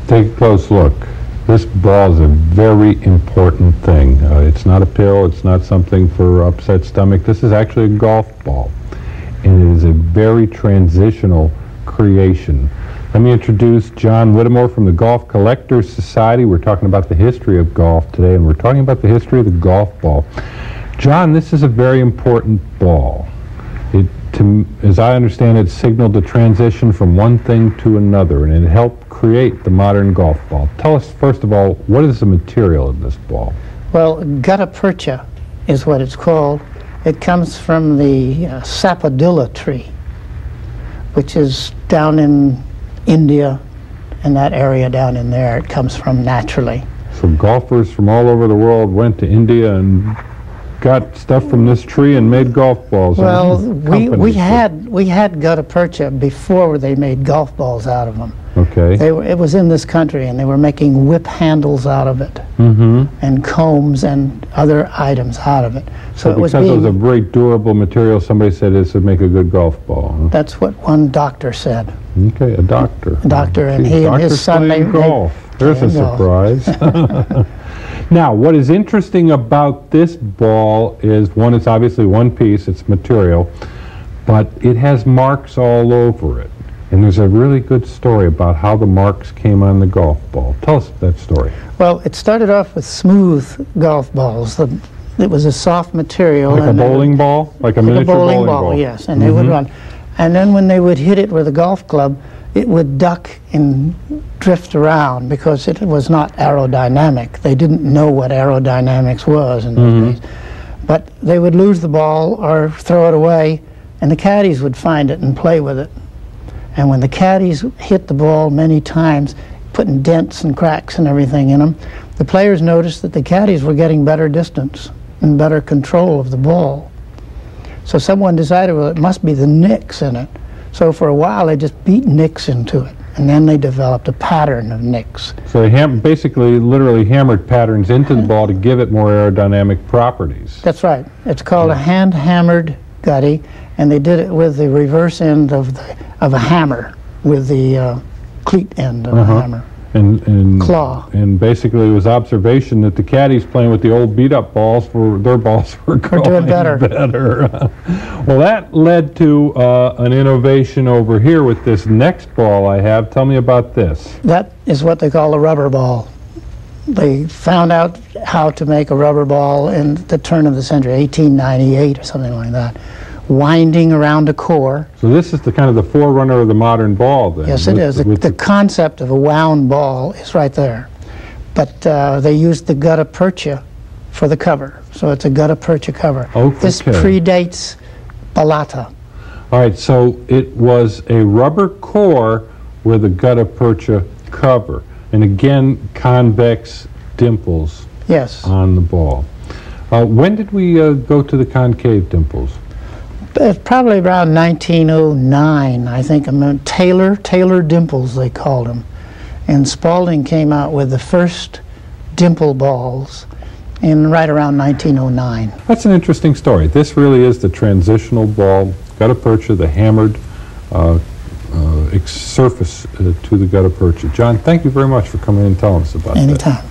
Take a close look. This ball is a very important thing. It's not a pill. It's not something for upset stomach. This is actually a golf ball. And it is a very transitional creation. Let me introduce John Whittemore from the Golf Collectors Society. We're talking about the history of golf today, and we're talking about the history of the golf ball. John, this is a very important ball. As I understand it, signaled the transition from one thing to another, and it helped create the modern golf ball. Tell us, first of all, what is the material of this ball? Well, gutta percha is what it's called. It comes from the sapodilla tree, which is down in India, and that area down in there it comes from naturally. So golfers from all over the world went to India and got stuff from this tree and made golf balls. Well, we had gutta percha before they made golf balls out of them. Okay. It was in this country, and they were making whip handles out of it, and combs and other items out of it. So because it was a very durable material, somebody said this would make a good golf ball. Huh? That's what one doctor said. Okay, a doctor. A doctor, and he and his son made golf. There's a surprise. Now, what is interesting about this ball is, one, it's obviously one piece, it's material, but it has marks all over it. And there's a really good story about how the marks came on the golf ball. Tell us that story. Well, it started off with smooth golf balls. It was a soft material. Like a bowling ball? Like a miniature bowling ball? Yes, and they would run. And then when they would hit it with a golf club, it would duck and drift around because it was not aerodynamic. They didn't know what aerodynamics was in those days. But they would lose the ball or throw it away, and the caddies would find it and play with it. And when the caddies hit the ball many times, putting dents and cracks and everything in them, the players noticed that the caddies were getting better distance and better control of the ball. So someone decided, well, it must be the nicks in it. So for a while, they just beat nicks into it, and then they developed a pattern of nicks. So they basically, literally hammered patterns into the ball to give it more aerodynamic properties. That's right. It's called a hand-hammered gutty, and they did it with the reverse end of a hammer, with the cleat end of a hammer. And claw. And basically it was observation that the caddies playing with the old beat-up balls, their balls were doing better. Well, that led to an innovation over here with this next ball I have. Tell me about this. That is what they call a rubber ball. They found out how to make a rubber ball in the turn of the century, 1898 or something like that. Winding around a core. So this is the kind of the forerunner of the modern ball, then? Yes, it is. The concept of a wound ball is right there. But they used the gutta percha for the cover. So it's a gutta percha cover. Okay. This predates balata. All right, so it was a rubber core with a gutta percha cover. And again, convex dimples on the ball. When did we go to the concave dimples? Probably around 1909, I think. Taylor dimples, they called them. And Spalding came out with the first dimple balls in right around 1909. That's an interesting story. This really is the transitional ball, gutta percha, the hammered surface to the gutta percha. John, thank you very much for coming in and telling us about that. Anytime.